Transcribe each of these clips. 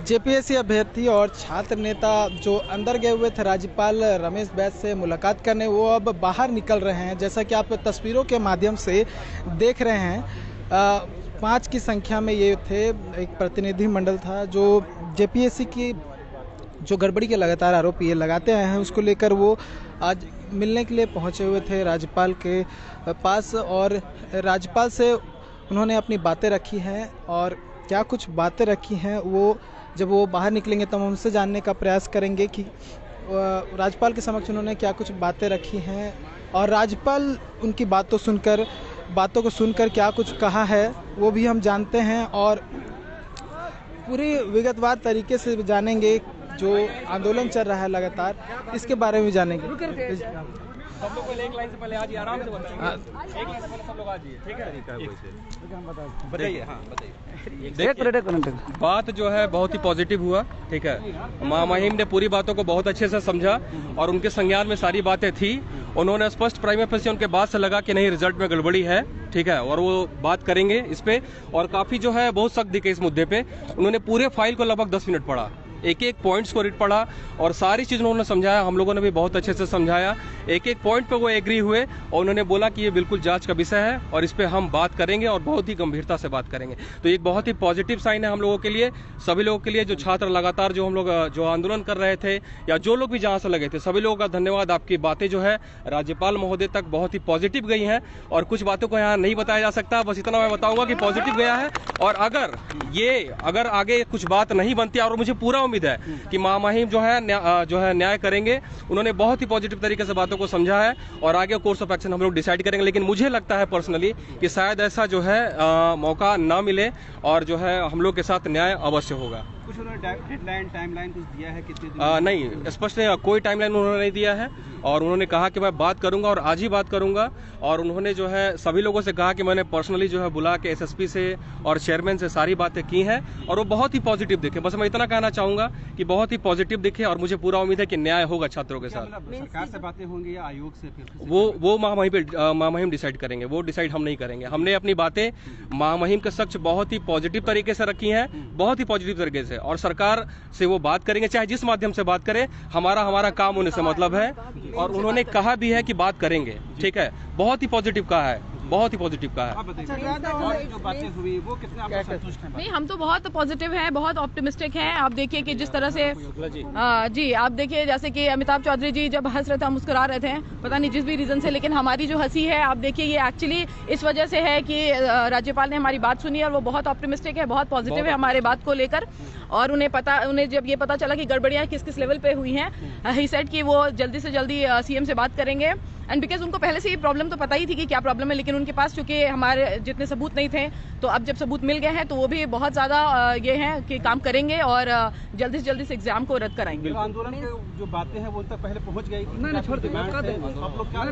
JPSC अभ्यर्थी और छात्र नेता जो अंदर गए हुए थे राज्यपाल रमेश बैस से मुलाकात करने, वो अब बाहर निकल रहे हैं। जैसा कि आप तस्वीरों के माध्यम से देख रहे हैं, 5 की संख्या में ये थे। एक प्रतिनिधि मंडल था जो जेपीएससी की जो गड़बड़ी के लगातार आरोप ये लगाते आए हैं, उसको लेकर वो आज मिलने के लिए पहुंचे हुए थे राज्यपाल के पास। और राज्यपाल से उन्होंने अपनी बातें रखी हैं, और क्या कुछ बातें रखी हैं वो जब वो बाहर निकलेंगे तब हम उनसे जानने का प्रयास करेंगे कि राज्यपाल के समक्ष उन्होंने क्या कुछ बातें रखी हैं, और राज्यपाल उनकी बातों को सुनकर क्या कुछ कहा है वो भी हम जानते हैं, और पूरी विगतवार तरीके से जानेंगे। जो आंदोलन चल रहा है लगातार, इसके बारे में जानेंगे। सब लोग पहले एक लाइन से पहले आ जाइए, आराम से बताइए। एक लाइन से पहले सब लोग आ जाइए, ठीक है? बताइए। हाँ बताइए। बात जो है बहुत ही पॉजिटिव हुआ, ठीक है। महामहिम ने पूरी बातों को बहुत अच्छे से समझा और उनके संज्ञान में सारी बातें थी। उन्होंने स्पष्ट प्राइमा फेसी उनके बात से लगा कि नहीं, रिजल्ट में गड़बड़ी है, ठीक है, और वो बात करेंगे इस पे। और काफी जो है बहुत सख्त दिखे इस मुद्दे पे। उन्होंने पूरे फाइल को लगभग 10 मिनट पढ़ा, एक एक पॉइंट्स को रीड पढ़ा और सारी चीज उन्होंने समझाया। हम लोगों ने भी बहुत अच्छे से समझाया। एक एक पॉइंट पे वो एग्री हुए और उन्होंने बोला कि ये बिल्कुल जांच का विषय है और इस पे हम बात करेंगे और बहुत ही गंभीरता से बात करेंगे। तो एक बहुत ही पॉजिटिव साइन है हम लोगों के लिए, सभी लोगों के लिए। जो छात्र लगातार जो हम लोग जो आंदोलन कर रहे थे या जो लोग भी जहां से लगे थे, सभी लोगों का धन्यवाद। आपकी बातें जो है राज्यपाल महोदय तक बहुत ही पॉजिटिव गई हैं और कुछ बातों को यहाँ नहीं बताया जा सकता, बस इतना मैं बताऊंगा कि पॉजिटिव गया है। और अगर आगे कुछ बात नहीं बनती, और मुझे पूरा उम्मीद है कि महामहिम जो है न्याय करेंगे। उन्होंने बहुत ही पॉजिटिव तरीके से बातों को समझा है और आगे कोर्स ऑफ एक्शन हम लोग डिसाइड करेंगे। लेकिन मुझे लगता है पर्सनली कि शायद ऐसा जो है मौका ना मिले और जो है हम लोग के साथ न्याय अवश्य होगा। कुछ उन्होंने डेडलाइन टाइमलाइन कुछ दिया है कितने दिन? नहीं, स्पष्ट कोई टाइमलाइन उन्होंने नहीं दिया है और उन्होंने कहा कि मैं बात करूंगा और आज ही बात करूंगा। और उन्होंने जो है सभी लोगों से कहा कि मैंने पर्सनली जो है बुला के एसएसपी से और चेयरमैन से सारी बातें की हैं और वो बहुत ही पॉजिटिव दिखे। बस मैं इतना कहना चाहूंगा कि बहुत ही पॉजिटिव दिखे और मुझे पूरा उम्मीद है कि न्याय होगा छात्रों के साथ। सरकार से बातें होंगी या आयोग से? वो महामहिम डिसाइड करेंगे, वो डिसाइड हम नहीं करेंगे। हमने अपनी बातें महामहिम के सच बहुत ही पॉजिटिव तरीके से रखी हैं, बहुत ही पॉजिटिव तरीके से, और सरकार से वो बात करेंगे, चाहे जिस माध्यम से बात करें। हमारा काम होने से मतलब है और उन्होंने कहा भी है कि बात करेंगे, ठीक है। बहुत ही पॉजिटिव कहा है, बहुत ही पॉजिटिव कहा है। जो बातें हुई वो कितने आप संतुष्ट हैं? नहीं, हम तो बहुत पॉजिटिव हैं, बहुत ऑप्टिमिस्टिक हैं। आप देखिए कि जिस तरह से जी आप देखिए, जैसे कि अमिताभ चौधरी जी जब हंस रहे थे, मुस्कुरा रहे थे, पता नहीं जिस भी रीजन से, लेकिन हमारी जो हंसी है आप देखिए ये एक्चुअली इस वजह से है कि राज्यपाल ने हमारी बात सुनी और वो बहुत ऑप्टिमिस्टिक है, बहुत पॉजिटिव है हमारे बात को लेकर। और उन्हें जब ये पता चला कि गड़बड़ियां किस किस लेवल पे हुई हैं, ही सेड कि वो जल्दी से जल्दी सीएम से बात करेंगे। एंड बिकॉज उनको पहले से ही प्रॉब्लम तो पता ही थी कि क्या प्रॉब्लम है, लेकिन उनके पास चूंकि हमारे जितने सबूत नहीं थे, तो अब जब सबूत मिल गए हैं तो वो भी बहुत ज्यादा ये हैं कि काम करेंगे और जल्दी से जल्दी से एग्जाम को रद्द कराएंगे। आंदोलन की जो बातें हैं वो उन तक पहले पहुंच गई? आप लोग क्या कर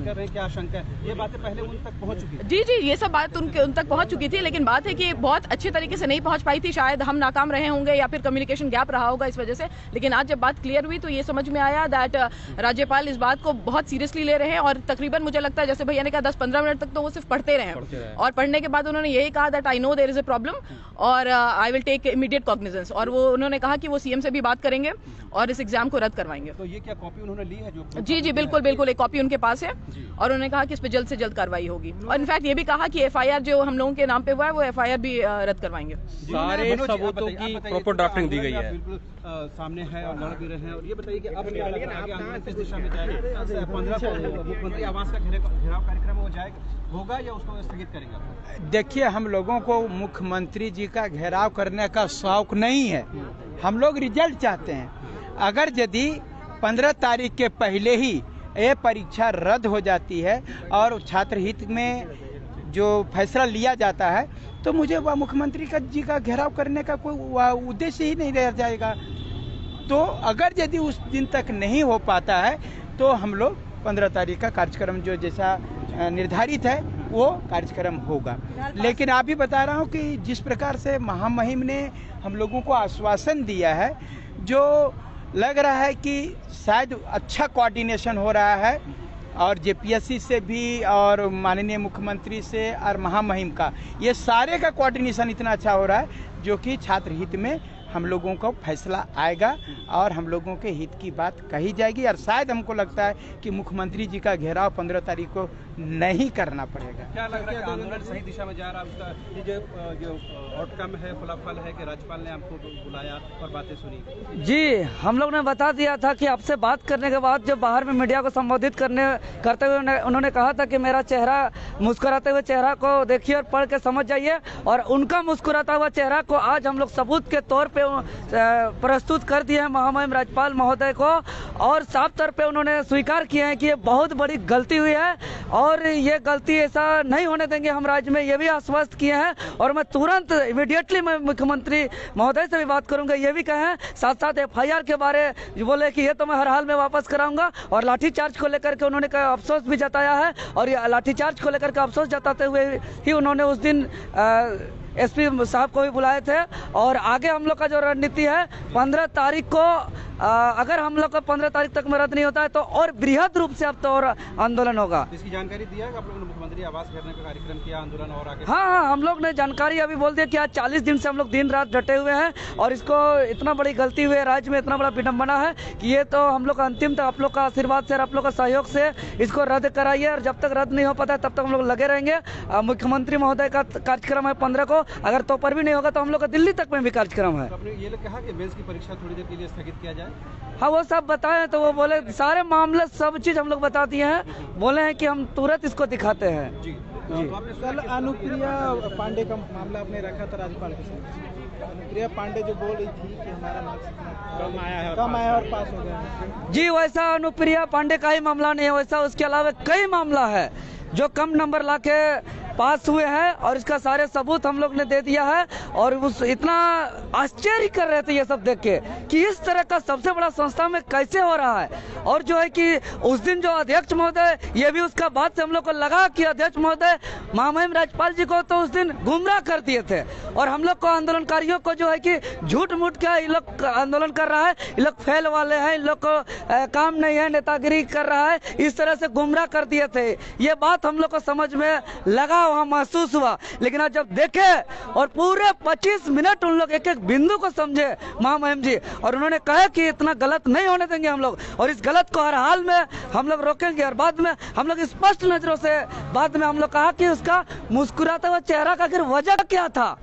रहे हैं, क्या आशंका है? ये बातें पहले उन तक पहुंच चुकी थी? जी, ये सब बात उन तक पहुंच चुकी थी, लेकिन बात है कि बहुत अच्छे तरीके से नहीं पहुंच पाई थी। शायद हम नाकाम रहे होंगे या फिर कम्युनिकेशन गैप रहा होगा इस वजह से। लेकिन आज जब बात क्लियर हुई तो ये समझ में आया दैट राज्यपाल इस बात को बहुत सीरियसली ले रहे हैं और तकरीबन मुझे लगता है, जैसे भैया ने कहा, 10-15 मिनट तक तो वो सिर्फ पढ़ते रहे और पढ़ने के बाद उन्होंने यही कहा that I know there is a problem और I will take immediate cognizance. और वो उन्होंने कहा कि वो सीएम से भी बात करेंगे और इस एग्जाम को रद्द करवाएंगे। तो ये क्या कॉपी उन्होंने ली है? जो जी बिल्कुल, एक कॉपी उनके पास है और उन्होंने कहा कि इस पर जल्द से जल्द कार्रवाई होगी। और इनफैक्ट ये भी कहा कि एफआईआर जो हम लोगों के नाम पे हुआ है वो एफआईआर भी रद्द करवाएंगे। सारे सबूतों की प्रॉपर ड्राफ्टिंग दी गई है, बिल्कुल सामने है और लड़ भी रहे हैं। और ये बताइए कि अब किस दिशा में जाएगा? 15 को मुख्यमंत्री आवास का घेराव कार्यक्रम होगा या उसको स्थगित करेंगे? देखिए, हम लोगों को मुख्यमंत्री जी का घेराव करने का शौक नहीं है, हम लोग रिजल्ट चाहते हैं। अगर यदि 15 तारीख के पहले ही ये परीक्षा रद्द हो जाती है और छात्र हित में जो फैसला लिया जाता है तो मुझे वह मुख्यमंत्री जी का घेराव करने का कोई उद्देश्य ही नहीं रह जाएगा। तो अगर यदि उस दिन तक नहीं हो पाता है तो हम लोग 15 तारीख का कार्यक्रम जो जैसा निर्धारित है वो कार्यक्रम होगा। लेकिन आप भी बता रहा हूँ कि जिस प्रकार से महामहिम ने हम लोगों को आश्वासन दिया है, जो लग रहा है कि शायद अच्छा कोऑर्डिनेशन हो रहा है और जेपीएससी से भी और माननीय मुख्यमंत्री से और महामहिम का, ये सारे का कोऑर्डिनेशन इतना अच्छा हो रहा है जो कि छात्र हित में हम लोगों को फैसला आएगा और हम लोगों के हित की बात कही जाएगी। और शायद हमको लगता है कि मुख्यमंत्री जी का घेराव 15 तारीख को नहीं करना पड़ेगा। क्या लग रहा है कि आंदोलन सही दिशा में जा रहा है? उसका ये जो आउटकम है, फलाफल है कि राज्यपाल ने आपको बुलाया और बातें सुनी? जी, हम लोग ने बता दिया था कि आपसे बात करने के बाद जब बाहर में मीडिया को संबोधित करते हुए उन्होंने कहा था कि मेरा चेहरा, मुस्कुराते हुए चेहरा को देखिए और पढ़ के समझ जाइए। और उनका मुस्कुराता हुआ चेहरा को आज हम लोग सबूत के तौर पे प्रस्तुत कर दिए हैं महामहिम राज्यपाल महोदय को, और साफ तौर पे उन्होंने स्वीकार किया है कि ये बहुत बड़ी गलती हुई है और ये गलती ऐसा नहीं होने देंगे हम राज्य में, ये भी आश्वस्त किए हैं। और मैं तुरंत इमीडिएटली मैं मुख्यमंत्री महोदय से भी बात करूंगा, ये भी कहें, साथ साथ FIR के बारे बोले कि ये तो मैं हर हाल में वापस कराऊंगा। और लाठीचार्ज को लेकर के उन्होंने अफसोस भी जताया है, और ये लाठीचार्ज को लेकर के अफसोस जताते हुए ही उन्होंने उस दिन SP साहब को भी बुलाए थे। और आगे हम लोग का जो रणनीति है 15 तारीख को, अगर हम लोग का 15 तारीख तक में रद्द नहीं होता है तो और बृहद रूप से अब तो और आंदोलन होगा। इसकी जानकारी दिया कि आप लोगों ने मुख्यमंत्री आवास घेरने का कार्यक्रम किया, आंदोलन और आगे? हाँ, हम लोग ने जानकारी अभी बोल दिया कि आज 40 दिन से हम लोग दिन रात डटे हुए हैं और इसको इतना बड़ी गलती हुई है, राज्य में इतना बड़ा विडंबना है कि ये तो हम लोग अंतिम तक आप लोग का आशीर्वाद से और आप लोग का सहयोग से इसको रद्द कराइए। और जब तक रद्द नहीं हो पाता तब तक हम लोग लगे रहेंगे। मुख्यमंत्री महोदय का कार्यक्रम है 15 को, अगर तो पर भी नहीं होगा तो हम लोग का दिल्ली तक में भी कार्यक्रम है। तो आपने ये कहा कि मेंस की परीक्षा थोड़ी देर के लिए स्थगित किया जाए? हाँ, वो सब बताए तो वो बोले सारे मामले सब चीज हम लोग बता दिए हैं, बोले हैं कि हम तुरंत इसको दिखाते हैं। जी। कल अनुप्रिया पांडे का मामला आपने रखा था राज्यपाल के साथ। अनुप्रिया पांडे जो बोल रही थी कि हमारा मार्क्स कम आया और पास हो गया। जी, वैसा अनुप्रिया पांडे का ही मामला नहीं है, वैसा उसके अलावा कई मामला है जो कम नंबर लाके पास हुए हैं और इसका सारे सबूत हम लोग ने दे दिया है। और उस इतना आश्चर्य कर रहे थे ये सब देख के कि इस तरह का सबसे बड़ा संस्था में कैसे हो रहा है। और जो है कि उस दिन जो अध्यक्ष महोदय, ये भी उसका बात से हम लोग को लगा कि अध्यक्ष महोदय महामहिम राज्यपाल जी को तो उस दिन गुमराह कर दिए थे और हम लोग को आंदोलनकारियों को जो है कि झूठ मूठ के ये लोग आंदोलन कर रहा है, ये लोग फेल वाले हैं, इन लोग को काम नहीं है, नेतागिरी कर रहा है, इस तरह से गुमराह कर दिए थे। ये बात हम लोग को समझ में लगा, वहाँ महसूस हुआ। लेकिन आज जब देखे और पूरे 25 मिनट उन लोग एक एक बिंदु को समझे महामहिम जी, और उन्होंने कहा कि इतना गलत नहीं होने देंगे हम लोग और इस गलत को हर हाल में हम लोग रोकेंगे। और बाद में हम लोग स्पष्ट नजरों से बाद में हम लोग कहा कि उसका मुस्कुराता हुआ चेहरा का आखिर वजह क्या था,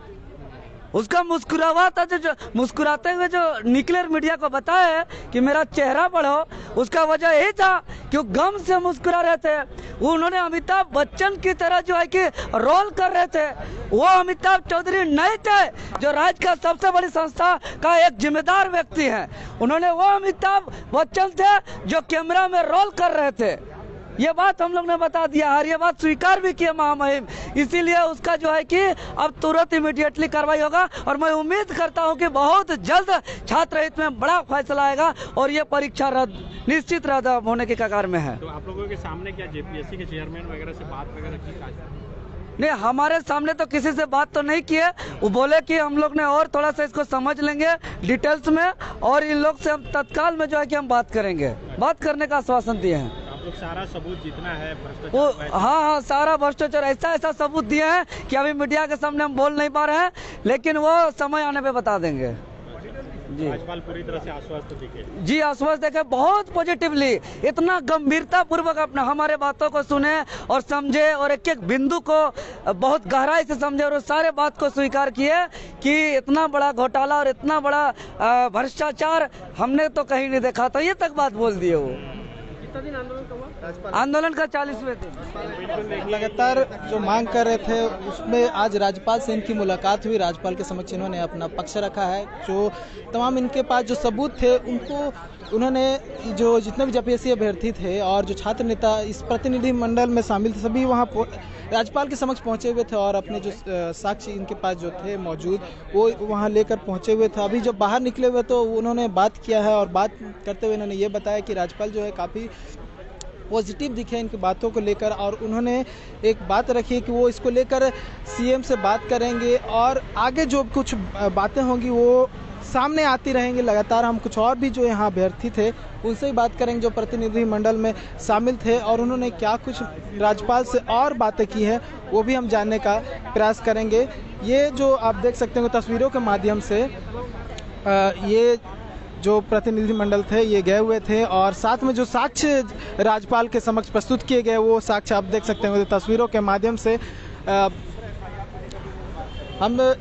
उसका मुस्कुराते हुए जो निकले मीडिया को बताया कि मेरा चेहरा बढ़ो, उसका वजह यही था कि वो गम से मुस्कुरा रहे थे। वो उन्होंने अमिताभ बच्चन की तरह जो है कि रोल कर रहे थे। वो अमिताभ चौधरी नहीं थे जो राज्य का सबसे बड़ी संस्था का एक जिम्मेदार व्यक्ति है, उन्होंने वो अमिताभ बच्चन थे जो कैमरा में रोल कर रहे थे। ये बात हम लोग ने बता दिया और ये बात स्वीकार भी किया महामहिम, इसीलिए उसका जो है कि अब तुरंत इमीडिएटली कार्रवाई होगा। और मैं उम्मीद करता हूं कि बहुत जल्द छात्र हित में बड़ा फैसला आएगा और ये परीक्षा निश्चित रद्द होने के कगार में है। तो आप लोगों के सामने क्या JPSC के चेयरमैन वगैरह से बात वगैरह की? नहीं, हमारे सामने तो किसी से बात तो नहीं की है। वो बोले कि हम लोग ने और थोड़ा सा इसको समझ लेंगे डिटेल्स में और इन लोग से हम तत्काल में जो है कि हम बात करेंगे, बात करने का आश्वासन दिए हैं। लोग सारा सबूत जितना है वो हाँ, सारा भ्रष्टाचार ऐसा सबूत दिए हैं कि अभी मीडिया के सामने हम बोल नहीं पा रहे हैं, लेकिन वो समय आने पे बता देंगे। जी, राज्यपाल पूरी तरह से आश्वस्त दिखे? जी, आश्वस्त देखे, बहुत पॉजिटिवली, इतना गंभीरता पूर्वक अपने हमारे बातों को सुने और समझे और एक एक बिंदु को बहुत गहराई से समझे और उस सारे बात को स्वीकार किए कि इतना बड़ा घोटाला और इतना बड़ा भ्रष्टाचार हमने तो कहीं नहीं देखा था, ये तक बात बोल दिए। वो आंदोलन का 40वें दिन लगातार जो मांग कर रहे थे उसमें आज राज्यपाल से इनकी मुलाकात हुई। राज्यपाल के समक्ष इन्होंने अपना पक्ष रखा है। जो तमाम इनके पास जो सबूत थे उनको उन्होंने जो जितने भी JPSC अभ्यर्थी थे और जो छात्र नेता इस प्रतिनिधि मंडल में शामिल थे सभी वहाँ राज्यपाल के समक्ष पहुँचे हुए थे और अपने जो साक्ष्य इनके पास जो थे मौजूद वो वहाँ लेकर पहुँचे हुए थे। अभी जब बाहर निकले हुए तो उन्होंने बात किया है और बात करते हुए इन्होंने ये बताया कि राज्यपाल जो है काफ़ी पॉजिटिव दिखे इनकी बातों को लेकर और उन्होंने एक बात रखी कि वो इसको लेकर CM से बात करेंगे और आगे जो कुछ बातें होंगी वो सामने आती रहेंगी। लगातार हम कुछ और भी जो यहाँ अभ्यर्थी थे उनसे ही बात करेंगे जो प्रतिनिधि मंडल में शामिल थे और उन्होंने क्या कुछ राज्यपाल से और बातें की है वो भी हम जानने का प्रयास करेंगे। ये जो आप देख सकते हैं तस्वीरों के माध्यम से ये जो प्रतिनिधिमंडल थे ये गए हुए थे और साथ में जो साक्ष्य राज्यपाल के समक्ष प्रस्तुत किए गए वो साक्ष्य आप देख सकते हैं तस्वीरों के माध्यम से। हम लोग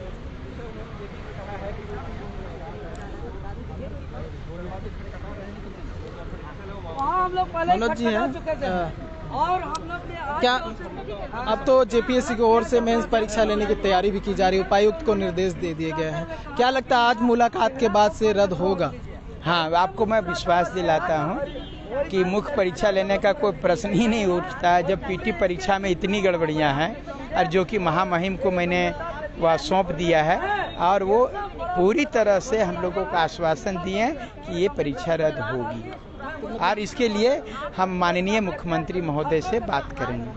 पहले मनोज जी हैं और हम लोग क्या अब तो जेपीएससी की ओर से मेंस परीक्षा लेने की तैयारी भी की जा रही है, उपायुक्त को निर्देश दे दिए गए हैं, क्या लगता है आज मुलाकात के बाद से रद्द होगा? हाँ, आपको मैं विश्वास दिलाता हूँ कि मुख्य परीक्षा लेने का कोई प्रश्न ही नहीं उठता है जब पीटी परीक्षा में इतनी गड़बड़ियाँ हैं और जो कि महामहिम को मैंने वह सौंप दिया है और वो पूरी तरह से हम लोगों को आश्वासन दिए कि ये परीक्षा रद्द होगी और इसके लिए हम माननीय मुख्यमंत्री महोदय से बात करेंगे।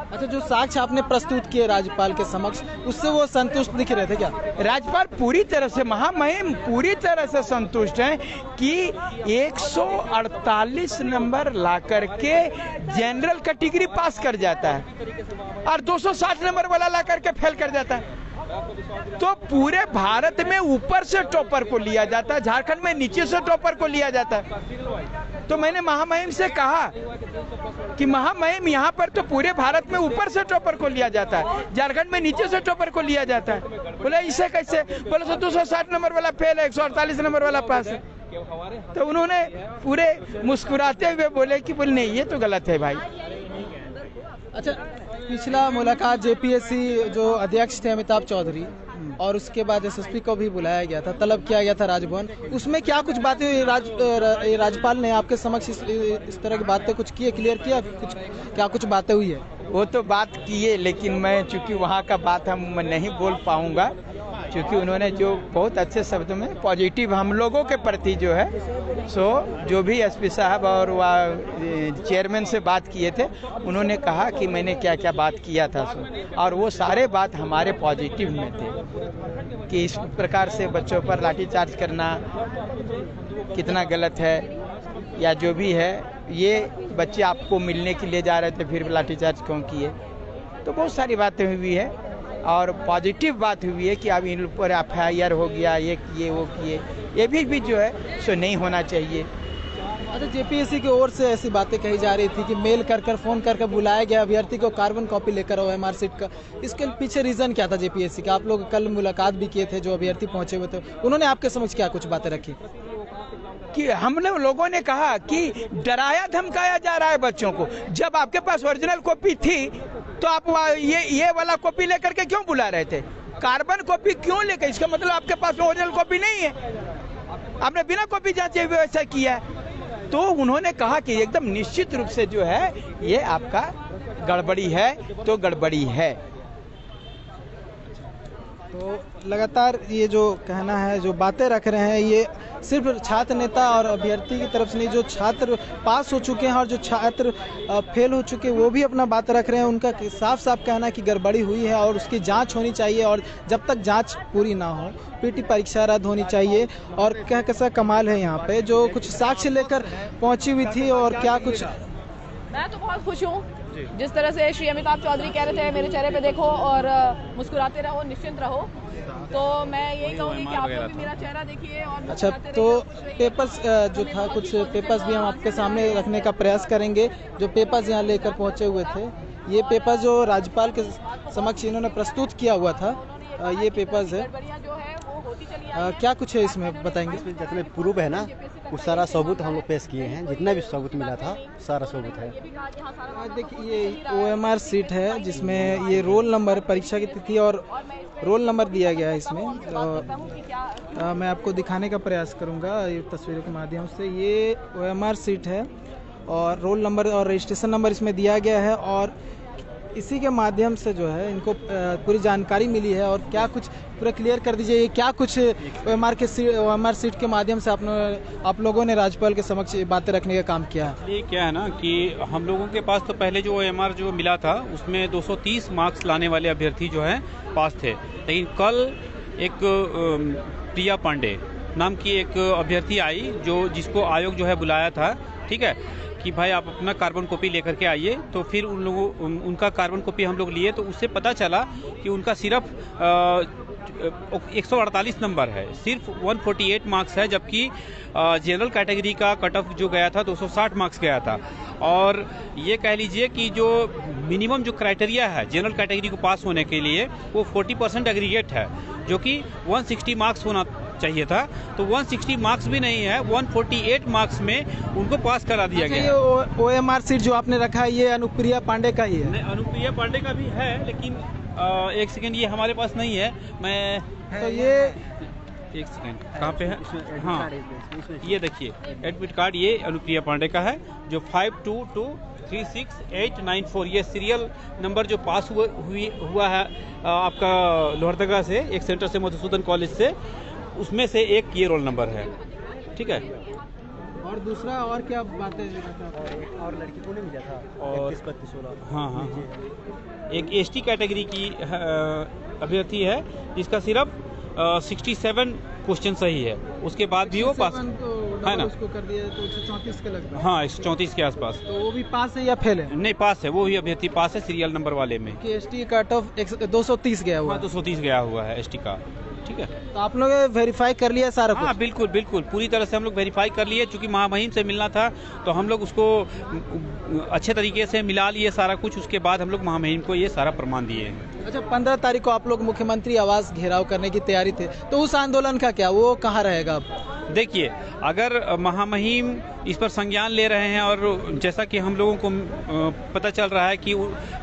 अच्छा, जो साक्ष्य आपने प्रस्तुत किए राज्यपाल के समक्ष उससे वो संतुष्ट दिख रहे थे क्या? राज्यपाल पूरी तरह से महामहिम पूरी तरह से संतुष्ट हैं कि 148 नंबर ला करके जनरल कैटेगरी पास कर जाता है और 260 नंबर वाला ला करके फेल कर जाता है। तो पूरे भारत में ऊपर से टॉपर को लिया जाता है, झारखंड में नीचे से टॉपर को लिया जाता है। तो मैंने महामहिम से कहा कि महामहिम यहाँ पर तो पूरे भारत में ऊपर से टॉपर को लिया जाता है, झारखंड में नीचे से टॉपर को लिया जाता है। बोले इसे कैसे? बोले तो 260 नंबर वाला फेल है, 148 नंबर वाला पास है। तो उन्होंने पूरे मुस्कुराते हुए बोले कि बोले नहीं, ये तो गलत है भाई। अच्छा, पिछला मुलाकात जेपीएससी जो अध्यक्ष थे अमिताभ चौधरी और उसके बाद एसएसपी को भी बुलाया गया था, तलब किया गया था राजभवन, उसमें क्या कुछ बातें हुई? राज्यपाल ने आपके समक्ष इस तरह की बातें कुछ किए, क्लियर किया क्या कुछ बातें हुई है? वो तो बात किए लेकिन मैं चूंकि वहाँ का बात हम नहीं बोल पाऊंगा क्योंकि उन्होंने जो बहुत अच्छे शब्दों में पॉजिटिव हम लोगों के प्रति जो है सो जो भी एसपी साहब और वह चेयरमैन से बात किए थे उन्होंने कहा कि मैंने क्या क्या बात किया था सो, और वो सारे बात हमारे पॉजिटिव में थे कि इस प्रकार से बच्चों पर लाठीचार्ज करना कितना गलत है या जो भी है, ये बच्चे आपको मिलने के लिए जा रहे थे फिर लाठीचार्ज क्यों किए। तो बहुत सारी बातें हुई है और पॉजिटिव बात हुई है कि अब इन पर FIR हो गया, ये किए वो किए, ये भी जो है सो नहीं होना चाहिए। अच्छा, जेपीएससी की ओर से ऐसी बातें कही जा रही थी कि मेल कर फोन कर बुलाया गया अभ्यर्थी को कार्बन कॉपी लेकर OMR सीट का, इसके पीछे रीजन क्या था जेपीएससी का? आप लोग कल मुलाकात भी किए थे, जो अभ्यर्थी पहुंचे हुए थे उन्होंने आपके समझ क्या कुछ बातें रखी? कि हम लोगों ने कहा कि डराया धमकाया जा रहा है बच्चों को। जब आपके पास ओरिजिनल कॉपी थी तो आप ये वाला कॉपी लेकर के क्यों बुला रहे थे? कार्बन कॉपी क्यों लेकर? इसका मतलब आपके पास ओरिजिनल कॉपी नहीं है, आपने बिना कॉपी जांचे हुए ऐसा किया। तो उन्होंने कहा कि एकदम निश्चित रूप से जो है ये आपका गड़बड़ी है, तो गड़बड़ी है। तो लगातार ये जो कहना है, जो बातें रख रहे हैं, ये सिर्फ छात्र नेता और अभ्यर्थी की तरफ से नहीं, जो छात्र पास हो चुके हैं और जो छात्र फेल हो चुके हैं वो भी अपना बात रख रहे हैं। उनका साफ साफ कहना है कि गड़बड़ी हुई है और उसकी जांच होनी चाहिए और जब तक जांच पूरी ना हो पीटी परीक्षा रद्द होनी चाहिए। और क्या कैसा कमाल है यहाँ पे जो कुछ साक्ष्य लेकर पहुंची हुई थी और क्या कुछ। मैं तो बहुत खुश हूँ जिस तरह से श्री अमिताभ चौधरी कह रहे थे मेरे चेहरे पे देखो और मुस्कुराते रहो, निश्चिंत रहो। तो मैं यही कहूँगी कि आप लोग भी मेरा चेहरा देखिए और अच्छा, तो पेपर्स जो था कुछ पेपर्स भी हम आपके सामने रखने का प्रयास करेंगे। जो पेपर्स यहाँ लेकर पहुँचे हुए थे, ये पेपर जो राज्यपाल के समक्ष इन्होंने प्रस्तुत किया हुआ था, ये पेपर्स है। क्या कुछ है इसमें बताएंगे? इसमें जितने प्रूफ है ना वो सारा सबूत हम लोग पेश किए हैं, जितना भी सबूत मिला था सारा सबूत है। देखिए ये OMR सीट है जिसमें ये रोल नंबर, परीक्षा की तिथि और रोल नंबर दिया गया है इसमें। मैं आपको दिखाने का प्रयास करूंगा ये तस्वीरों के माध्यम से। ये OMR सीट है और रोल नंबर और रजिस्ट्रेशन नंबर इसमें दिया गया है और इसी के माध्यम से जो है इनको पूरी जानकारी मिली है। और क्या कुछ पूरा क्लियर कर दीजिए, ये क्या कुछ OMR सीट के माध्यम से आप लोगों ने राज्यपाल के समक्ष बातें रखने का काम किया है? ये क्या है ना कि हम लोगों के पास तो पहले जो OMR जो मिला था उसमें 230 मार्क्स लाने वाले अभ्यर्थी जो हैं पास थे, लेकिन कल एक प्रिया पांडे नाम की एक अभ्यर्थी आई जिसको आयोग जो है बुलाया था, ठीक है, कि भाई आप अपना कार्बन कॉपी लेकर के आइए। तो फिर उनका कार्बन कॉपी हम लोग लिए, तो उससे पता चला कि उनका सिर्फ 148 नंबर है, सिर्फ 148 मार्क्स है, जबकि जनरल कैटेगरी का कट ऑफ जो गया था 260 मार्क्स गया था। और ये कह लीजिए कि जो मिनिमम जो क्राइटेरिया है जनरल कैटेगरी को पास होने के लिए वो 40% एग्रीगेट है, जो कि 160 मार्क्स होना चाहिए था। तो 160 मार्क्स भी नहीं है, 148 मार्क्स में उनको पास करा दिया गया। ये OMR सीट जो आपने रखा है ये अनुप्रिया पांडे का ही है? नहीं, अनुप्रिया पांडे का भी है, लेकिन एक सेकेंड, ये हमारे पास नहीं है। मैं तो ये एक सेकेंड, कहाँ पे है? हाँ, ये देखिए एडमिट कार्ड, ये अनुप्रिया पांडे का है, जो 52236894, ये सीरियल नंबर जो पास हुआ है आपका लोहरदगा से, एक सेंटर से, मधुसूदन कॉलेज से, उसमें से एक ये रोल नंबर है, ठीक है। और दूसरा और क्या बातें? और लड़की को नहीं मिला था, और 31-32-16। हाँ, एक ST कैटेगरी की अभ्यर्थी है जिसका सिर्फ 67 क्वेश्चन सही है, उसके बाद भी वो पास है ना, उसको कर दिया तो 134 के लगभग। हाँ, 134 के आसपास। तो वो भी पास है या फेल है? नहीं, पास है, वो भी अभ्यर्थी पास है सीरियल नंबर वाले में। कि ST कट ऑफ 230 गया हुआ? 230 गया हुआ है ST का, ठीक है। तो आप लोग वेरीफाई कर लिया सारा कुछ? हाँ, बिल्कुल बिल्कुल, पूरी तरह से हम लोग वेरीफाई कर लिए। चूंकि महामहिम से मिलना था तो हम लोग उसको अच्छे तरीके से मिला लिए सारा कुछ, उसके बाद हम लोग महामहिम को ये सारा प्रमाण दिए हैं। अच्छा, 15 तारीख को आप लोग मुख्यमंत्री आवास घेराव करने की तैयारी थे, तो उस आंदोलन का क्या, वो कहाँ रहेगा अब? देखिए, अगर महामहिम इस पर संज्ञान ले रहे हैं और जैसा कि हम लोगों को पता चल रहा है कि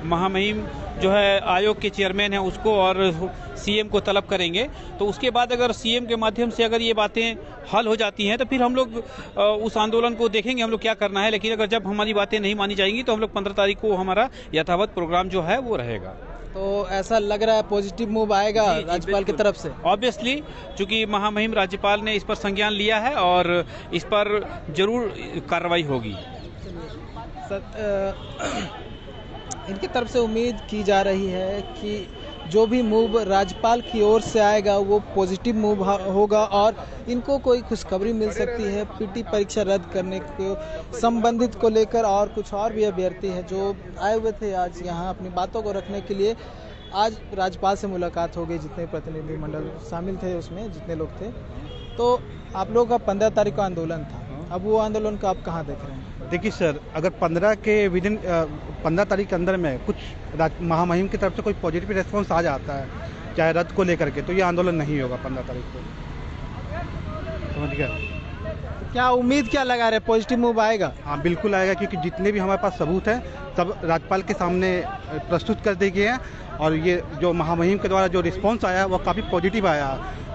महामहिम जो है आयोग के चेयरमैन हैं उसको और CM को तलब करेंगे, तो उसके बाद अगर CM के माध्यम से अगर ये बातें हल हो जाती हैं तो फिर हम लोग उस आंदोलन को देखेंगे हम लोग क्या करना है। लेकिन अगर जब हमारी बातें नहीं मानी जाएंगी तो हम लोग 15 तारीख को हमारा यथावत प्रोग्राम जो है वो रहेगा। तो ऐसा लग रहा है पॉजिटिव मूव आएगा राज्यपाल की तरफ से? ऑब्वियसली, चूंकि महामहिम राज्यपाल ने इस पर संज्ञान लिया है और इस पर जरूर कार्रवाई होगी। इनकी तरफ से उम्मीद की जा रही है कि जो भी मूव राज्यपाल की ओर से आएगा वो पॉजिटिव मूव होगा और इनको कोई खुशखबरी मिल सकती है PT परीक्षा रद्द करने को संबंधित को लेकर। और कुछ और भी अभ्यर्थी हैं जो आए हुए थे आज यहाँ अपनी बातों को रखने के लिए। आज राज्यपाल से मुलाकात हो गई, जितने प्रतिनिधिमंडल शामिल थे उसमें जितने लोग थे। तो आप लोगों का 15 तारीख का आंदोलन था, अब वो आंदोलन को आप कहाँ देख रहे हैं? देखिए सर, अगर 15 तारीख के अंदर में कुछ महामहिम की तरफ से कोई पॉजिटिव रेस्पॉन्स आ जाता है चाहे रद्द को लेकर के, तो ये आंदोलन नहीं होगा 15 तारीख को, समझ गया? क्या उम्मीद क्या लगा रहे, पॉजिटिव मूव आएगा? हाँ, बिल्कुल आएगा, क्योंकि जितने भी हमारे पास सबूत हैं सब राज्यपाल के सामने प्रस्तुत कर दिए गए हैं और ये जो महामहिम के द्वारा जो रिस्पॉन्स आया वो काफ़ी पॉजिटिव आया।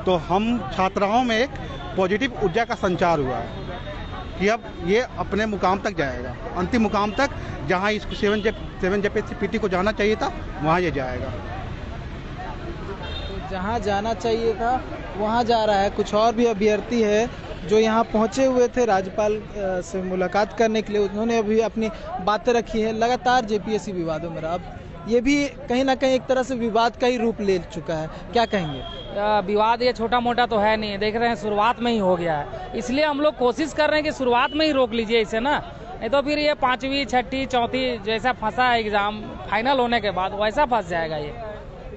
तो हम छात्राओं में एक पॉजिटिव ऊर्जा का संचार हुआ है कि अब ये अपने मुकाम तक जाएगा, अंतिम मुकाम तक, जहां इसको 7 JPSC PT को जाना चाहिए था वहां ये जाएगा। तो जहां जाना चाहिए था वहां जा रहा है। कुछ और भी अभ्यर्थी है जो यहां पहुंचे हुए थे राज्यपाल से मुलाकात करने के लिए, उन्होंने अभी अपनी बातें रखी है। लगातार JPSC विवादों में रहा, अब ये भी कहीं ना कहीं एक तरह से विवाद का ही रूप ले चुका है, क्या कहेंगे? विवाद ये छोटा मोटा तो है नहीं, देख रहे हैं शुरुआत में ही हो गया है, इसलिए हम लोग कोशिश कर रहे हैं कि शुरुआत में ही रोक लीजिए इसे ना, नहीं तो फिर ये 5वीं 6ठी 4थी जैसा फंसा है एग्जाम फाइनल होने के बाद वैसा फंस जाएगा ये।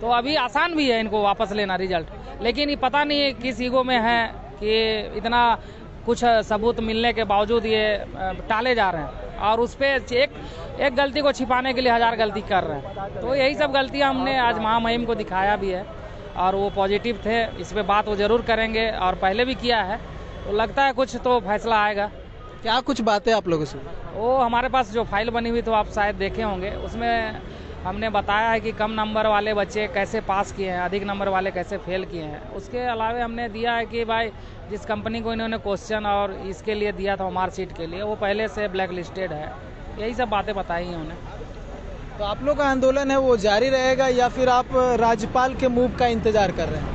तो अभी आसान भी है इनको वापस लेना रिजल्ट, लेकिन ये पता नहीं किस ईगो में है कि इतना कुछ सबूत मिलने के बावजूद ये टाले जा रहे हैं और उस पर एक गलती को छिपाने के लिए 1000 गलती कर रहे हैं। तो यही सब गलतियां हमने आज महामहिम को दिखाया भी है और वो पॉजिटिव थे, इस पे बात वो जरूर करेंगे और पहले भी किया है, तो लगता है कुछ तो फैसला आएगा। क्या कुछ बातें आप लोगों से? वो हमारे पास जो फाइल बनी हुई तो आप शायद देखे होंगे, उसमें हमने बताया है कि कम नंबर वाले बच्चे कैसे पास किए हैं, अधिक नंबर वाले कैसे फेल किए हैं। उसके अलावा हमने दिया है कि भाई जिस कंपनी को इन्होंने क्वेश्चन और इसके लिए दिया था मार्कशीट के लिए, वो पहले से ब्लैक लिस्टेड है। यही सब बातें बताई हैं उन्हें। तो आप लोग का आंदोलन है वो जारी रहेगा या फिर आप राज्यपाल के मूव का इंतजार कर रहे हैं?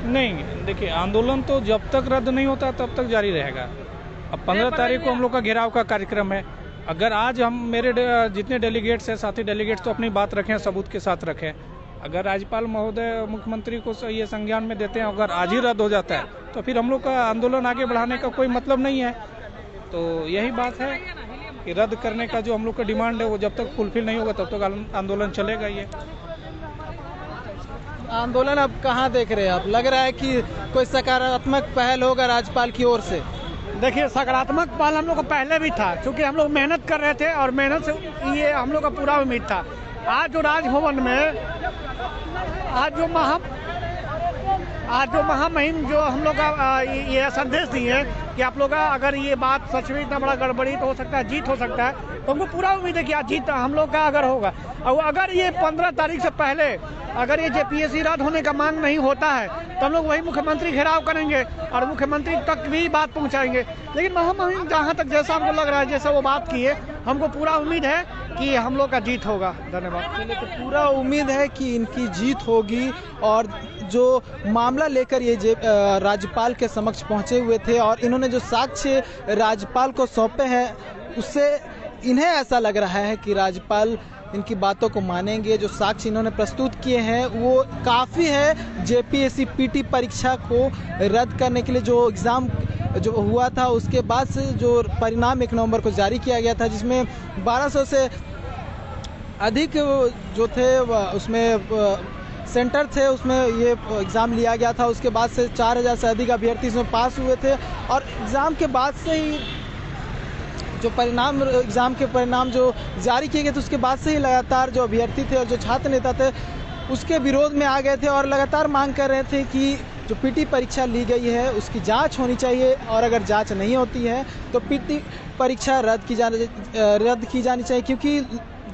नहीं, देखिए आंदोलन तो जब तक रद्द नहीं होता तब तक जारी रहेगा। अब 15 तारीख को हम लोग का घेराव का कार्यक्रम है। अगर आज हम मेरे जितने डेलीगेट्स हैं, साथी डेलीगेट्स, तो अपनी बात रखें, सबूत के साथ रखें। अगर राज्यपाल महोदय मुख्यमंत्री को ये संज्ञान में देते हैं, अगर आज ही रद्द हो जाता है तो फिर हम लोग का आंदोलन आगे बढ़ाने का कोई मतलब नहीं है। तो यही बात है कि रद्द करने का जो हम लोग का डिमांड है वो जब तक फुलफिल नहीं होगा तब तक आंदोलन चलेगा। ये आंदोलन अब कहाँ देख रहे हैं आप? लग रहा है कि कोई सकारात्मक पहल होगा राज्यपाल की ओर से? देखिए, सकारात्मक पहल हम लोग को पहले भी था, क्योंकि हम लोग मेहनत कर रहे थे और मेहनत से ये हम लोग का पूरा उम्मीद था। आज जो राजभवन में आज जो महामहिम जो हम लोग का ये संदेश दिए कि आप लोग का अगर ये बात सच में इतना बड़ा गड़बड़ी तो हो सकता है जीत हो सकता है, तो हमको पूरा उम्मीद है कि आज जीत हम लोग का अगर होगा। और अगर ये 15 तारीख से पहले अगर ये जेपीएससी रद्द होने का मांग नहीं होता है तो हम लोग वही मुख्यमंत्री घेराव करेंगे और मुख्यमंत्री तक भी बात पहुंचाएंगे। लेकिन महामहिम जहां तक जैसा हमको लग रहा है, जैसा वो बात किए, हमको पूरा उम्मीद है कि हम लोग का जीत होगा। धन्यवाद। तो पूरा उम्मीद है कि इनकी जीत होगी। और जो मामला लेकर ये राज्यपाल के समक्ष पहुंचे हुए थे और इन्होंने जो साक्ष्य राज्यपाल को सौंपे हैं, उससे इन्हें ऐसा लग रहा है कि राज्यपाल इनकी बातों को मानेंगे। जो साक्ष्य इन्होंने प्रस्तुत किए हैं वो काफ़ी है जेपीएससी पीटी परीक्षा को रद्द करने के लिए। जो एग्ज़ाम जो हुआ था उसके बाद से जो परिणाम 1 नवंबर को जारी किया गया था, जिसमें 1200 से अधिक जो थे उसमें सेंटर थे, उसमें ये एग्ज़ाम लिया गया था। उसके बाद से 4000 से अधिक अभ्यर्थी इसमें पास हुए थे और एग्ज़ाम के बाद से ही जो परिणाम एग्ज़ाम के परिणाम जो जारी किए गए थे उसके बाद से ही लगातार जो अभ्यर्थी थे और जो छात्र नेता थे उसके विरोध में आ गए थे और लगातार मांग कर रहे थे कि जो पीटी परीक्षा ली गई है उसकी जांच होनी चाहिए और अगर जांच नहीं होती है तो पीटी परीक्षा रद्द की जानी चाहिए। क्योंकि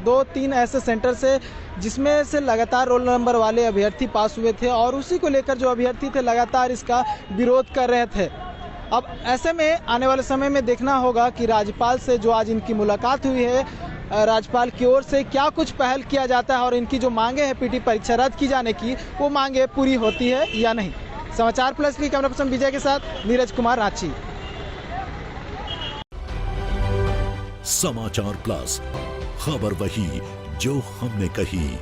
2-3 ऐसे सेंटर से जिसमें से लगातार रोल नंबर वाले अभ्यर्थी पास हुए थे और उसी को लेकर जो अभ्यर्थी थे लगातार इसका विरोध कर रहे थे। अब ऐसे में आने वाले समय में देखना होगा कि राज्यपाल से जो आज इनकी मुलाकात हुई है, राज्यपाल की ओर से क्या कुछ पहल किया जाता है और इनकी जो मांगे हैं पीटी परीक्षा रद्द की जाने की, वो मांगे पूरी होती है या नहीं। समाचार प्लस की कैमरा पर्सन विजय के साथ नीरज कुमार, रांची। समाचार प्लस, खबर वही जो हमने कही।